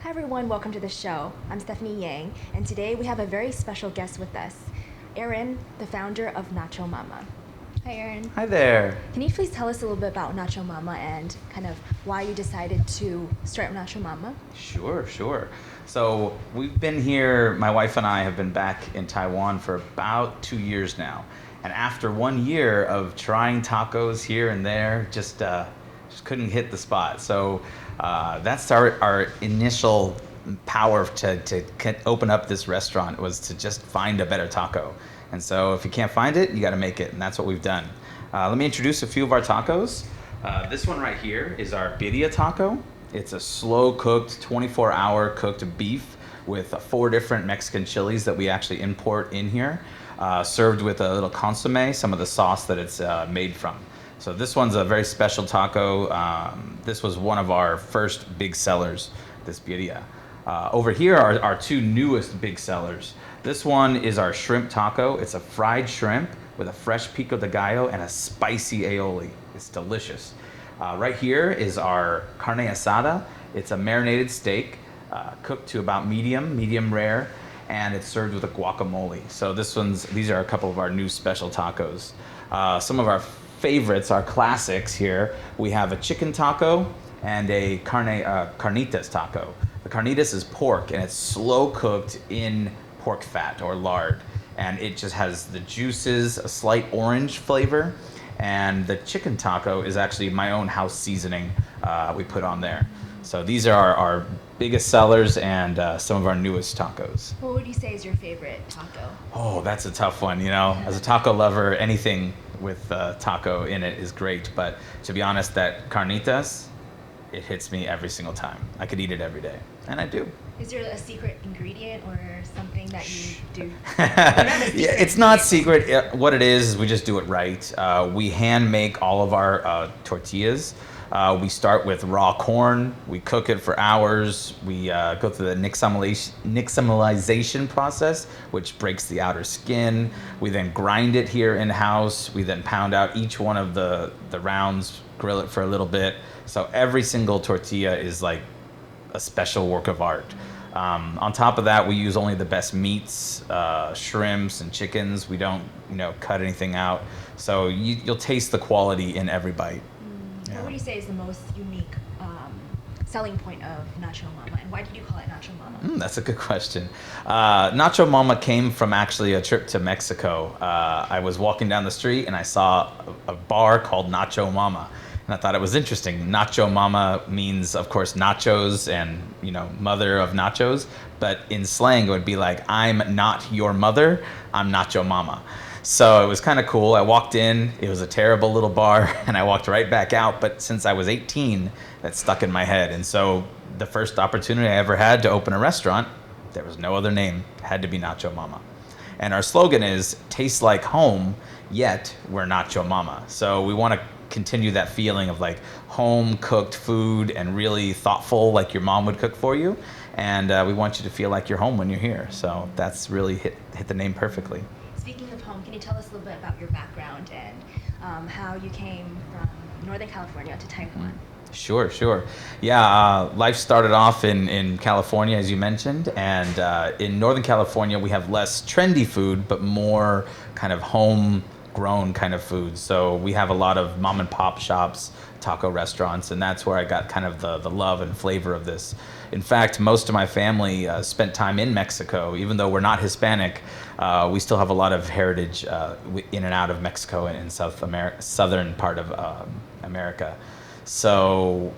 Hi everyone, welcome to the show. I'm Stephany Yang, and today we have a very special guest with us, Aaron, the founder of Nacho Mama. Hi Aaron. Hi there. Can you please tell us a little bit about Nacho Mama and kind of why you decided to start Nacho Mama? Sure. So we've been here, my wife and I have been back in Taiwan for about 2 years now. And after 1 year of trying tacos here and there, just couldn't hit the spot. So that's our initial power to open up this restaurant, was to just find a better taco. And so if you can't find it, you got to make it, and that's what we've done. Let me introduce a few of our tacos. This one right here is our birria taco. It's a slow-cooked, 24-hour cooked beef with 4 different Mexican chilies that we actually import in here, served with a little consomme, some of the sauce that it's made from. So this one's a very special taco. This was one of our first big sellers, this birria. Over here are our 2 newest big sellers. This one is our shrimp taco. It's a fried shrimp with a fresh pico de gallo and a spicy aioli. It's delicious. Right here is our carne asada. It's a marinated steak, cooked to about medium rare, and it's served with a guacamole. So these are a couple of our new special tacos. Some of our favorites, our classics here, we have a chicken taco and a carnitas taco. The carnitas is pork, and it's slow cooked in pork fat or lard, and it just has the juices, a slight orange flavor, and the chicken taco is actually my own house seasoning we put on there. So these are our biggest sellers and some of our newest tacos. What would you say is your favorite taco? Oh, that's a tough one. As a taco lover, anything with taco in it is great, but to be honest, that carnitas, it hits me every single time. I could eat it every day, and I do. Is there a secret ingredient or something that you do? Yeah, it's not secret. What it is we just do it right. We hand make all of our tortillas. We start with raw corn. We cook it for hours. We go through the nixtamalization process, which breaks the outer skin. We then grind it here in-house. We then pound out each one of the rounds, grill it for a little bit. So every single tortilla is like a special work of art. On top of that, we use only the best meats, shrimps and chickens. We don't, cut anything out. So you'll taste the quality in every bite. Yeah. What would you say is the most unique selling point of Nacho Mama, and why did you call it Nacho Mama? That's a good question. Nacho Mama came from actually a trip to Mexico. I was walking down the street and I saw a bar called Nacho Mama. And I thought it was interesting. Nacho Mama means, of course, nachos and, mother of nachos. But in slang, it would be like, I'm not your mother, I'm Nacho Mama. So it was kind of cool. I walked in, it was a terrible little bar, and I walked right back out. But since I was 18, that stuck in my head. And so the first opportunity I ever had to open a restaurant, there was no other name, it had to be Nacho Mama. And our slogan is, taste like home, yet we're Nacho Mama. So we want to continue that feeling of like home cooked food and really thoughtful, like your mom would cook for you. And we want you to feel like you're home when you're here. So that's really hit the name perfectly. Speaking of home, can you tell us a little bit about your background and how you came from Northern California to Taiwan? Sure. Yeah, life started off in California, as you mentioned, and in Northern California we have less trendy food, but more kind of homegrown kind of food. So we have a lot of mom and pop shops, taco restaurants, and that's where I got kind of the love and flavor of this. In fact, most of my family spent time in Mexico. Even though we're not Hispanic, we still have a lot of heritage in and out of Mexico and in southern part of America. So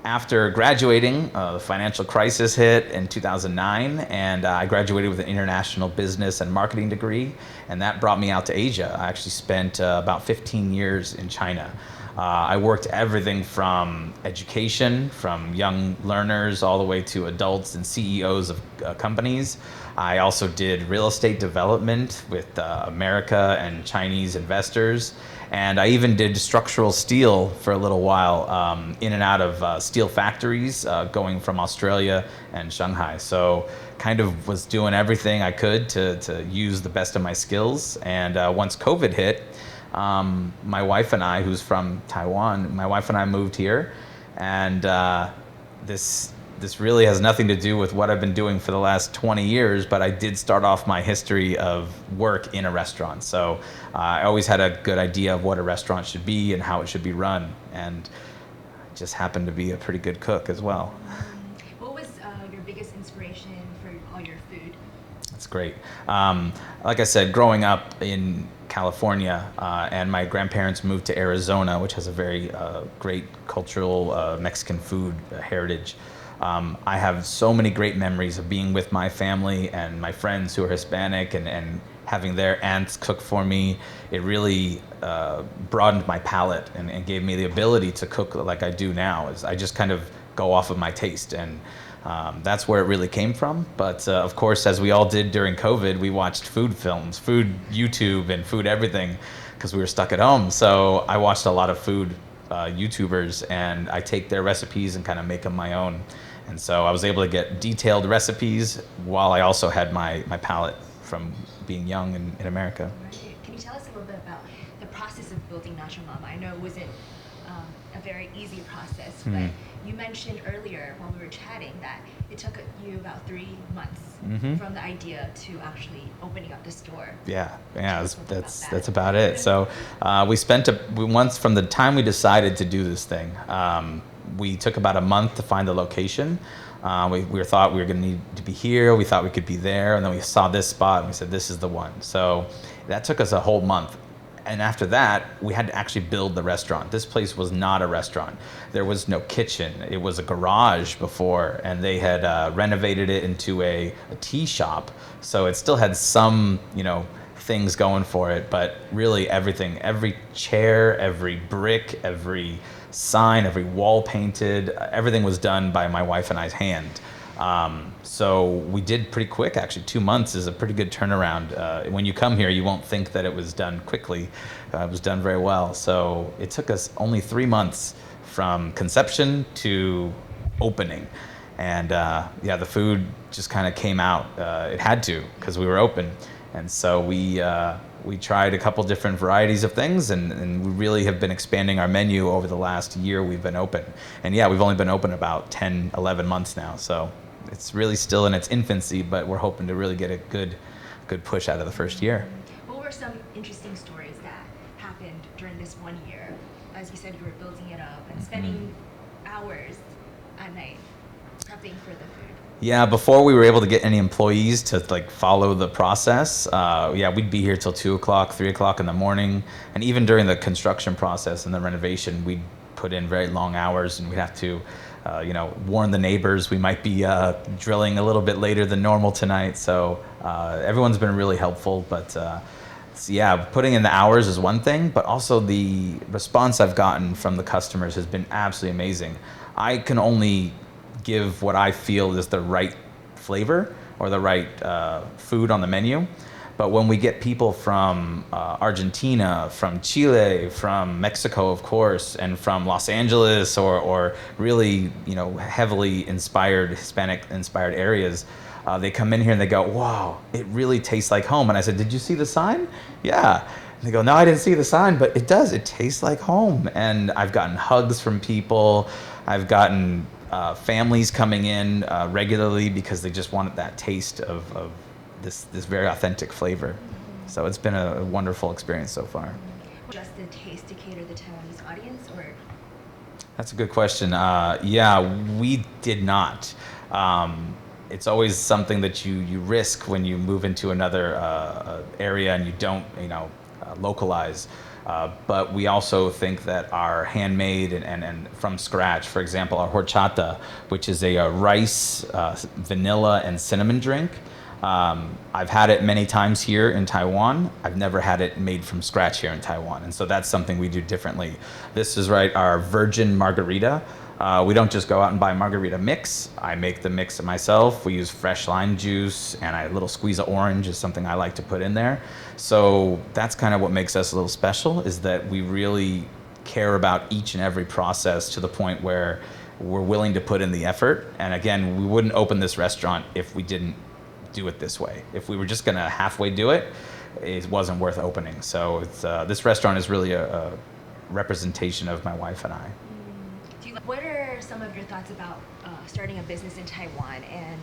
after graduating, the financial crisis hit in 2009, and I graduated with an international business and marketing degree, and that brought me out to Asia. I actually spent about 15 years in China. I worked everything from education, from young learners all the way to adults and CEOs of companies. I also did real estate development with America and Chinese investors. And I even did structural steel for a little while, in and out of steel factories, going from Australia and Shanghai. So kind of was doing everything I could to use the best of my skills. And once COVID hit, my wife and I, who's from Taiwan, my wife and I moved here. And this this really has nothing to do with what I've been doing for the last 20 years, but I did start off my history of work in a restaurant. So I always had a good idea of what a restaurant should be and how it should be run, and I just happened to be a pretty good cook as well. What was your biggest inspiration for all your food? That's great. Like I said, growing up in California, and my grandparents moved to Arizona, which has a very great cultural Mexican food heritage. I have so many great memories of being with my family and my friends who are Hispanic, and having their aunts cook for me. It really broadened my palate and gave me the ability to cook like I do now. Is I just kind of go off of my taste, and that's where it really came from. But of course, as we all did during COVID, we watched food films, food YouTube, and food everything, because we were stuck at home. So I watched a lot of food YouTubers, and I take their recipes and kind of make them my own. And so I was able to get detailed recipes while I also had my palate from being young in America. Right. Can you tell us a little bit about the process of building Nacho Mama? I know it wasn't a very easy process, but you mentioned earlier when we were chatting that it took you about 3 months from the idea to actually opening up the store. Yeah, that's about it. So we spent once from the time we decided to do this thing. We took about a month to find the location. We thought we were going to need to be here. We thought we could be there, and then we saw this spot and we said this is the one. So that took us a whole month. And after that, we had to actually build the restaurant. This place was not a restaurant. There was no kitchen. It was a garage before, and they had renovated it into a tea shop. So it still had some, things going for it, but really everything, every chair, every brick, every sign, every wall painted, everything was done by my wife and I's hand. So we did pretty quick, actually. 2 months is a pretty good turnaround. When you come here, you won't think that it was done quickly. It was done very well. So it took us only 3 months from conception to opening. And the food just kind of came out. It had to, because we were open. And so we tried a couple different varieties of things, and we really have been expanding our menu over the last year we've been open. And we've only been open about 10, 11 months now. So it's really still in its infancy, but we're hoping to really get a good push out of the first year. What were some interesting stories that happened during this 1 year? As you said, you were building it up and spending hours at night prepping for the food. Yeah, before we were able to get any employees to follow the process, we'd be here till 2 o'clock, 3 o'clock in the morning. And even during the construction process and the renovation, we'd put in very long hours, and we'd have to warn the neighbors we might be drilling a little bit later than normal tonight. So everyone's been really helpful, but putting in the hours is one thing, but also the response I've gotten from the customers has been absolutely amazing. I can only give what I feel is the right flavor or the right food on the menu. But when we get people from Argentina, from Chile, from Mexico, of course, and from Los Angeles or really, heavily inspired, Hispanic-inspired areas, they come in here and they go, wow, it really tastes like home. And I said, did you see the sign? Yeah. And they go, no, I didn't see the sign, but it does. It tastes like home. And I've gotten hugs from people. I've gotten families coming in regularly because they just wanted that taste of this very authentic flavor. So it's been a wonderful experience so far. Just the taste to cater the Taiwanese audience, or? That's a good question. We did not. It's always something that you risk when you move into another area and you don't, localize. But we also think that our handmade and from scratch, for example, our horchata, which is a rice, vanilla, and cinnamon drink. I've had it many times here in Taiwan. I've never had it made from scratch here in Taiwan. And so that's something we do differently. This is our virgin margarita. We don't just go out and buy margarita mix. I make the mix myself. We use fresh lime juice, and a little squeeze of orange is something I like to put in there. So that's kind of what makes us a little special, is that we really care about each and every process to the point where we're willing to put in the effort. And again, we wouldn't open this restaurant if we didn't do it this way. If we were just going to halfway do it, it wasn't worth opening. So this restaurant is really a representation of my wife and I. What are some of your thoughts about starting a business in Taiwan, and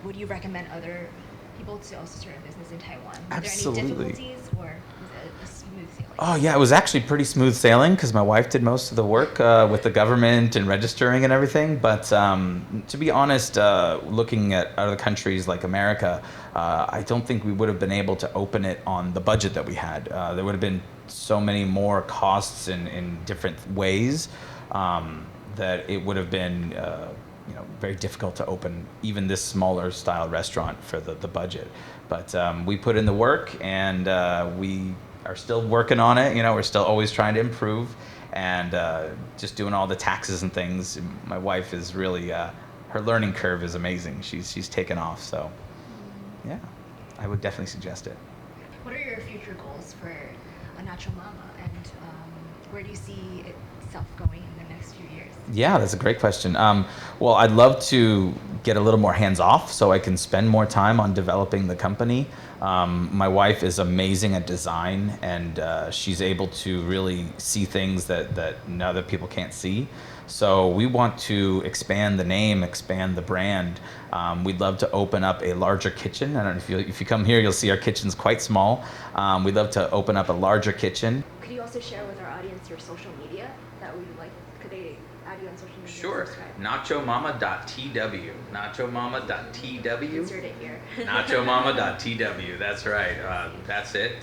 would you recommend other people to also start a business in Taiwan? Were Absolutely. there any difficulties, or was it a smooth sailing? Oh yeah, it was actually pretty smooth sailing because my wife did most of the work with the government and registering and everything. But to be honest, looking at other countries like America, I don't think we would have been able to open it on the budget that we had. There would have been so many more costs in different ways that it would have been very difficult to open even this smaller style restaurant for the budget. But we put in the work, and we are still working on it. We're still always trying to improve, and just doing all the taxes and things. My wife is really her learning curve is amazing. She's taken off. So yeah, I would definitely suggest it. What are your future goals for a Nacho Mama, and where do you see itself going in the next few years? Yeah, that's a great question. Well, I'd love to get a little more hands off so I can spend more time on developing the company. My wife is amazing at design, and she's able to really see things that other people can't see. So we want to expand the name, expand the brand. We'd love to open up a larger kitchen. I don't know if you come here, you'll see our kitchen's quite small. We'd love to open up a larger kitchen. Could you also share with our audience your social media that we would like? Could they add you on social media? Sure. NachoMama.tw. NachoMama.tw. Insert it here. NachoMama.tw. That's right. That's it.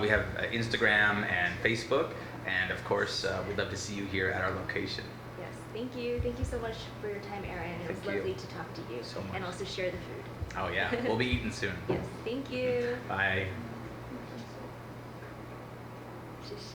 We have Instagram and Facebook. And of course, we'd love to see you here at our location. Yes. Thank you. Thank you so much for your time, Aaron. It was lovely to talk to you. So much. And also share the food. Oh, yeah. We'll be eating soon. Yes. Thank you. Bye.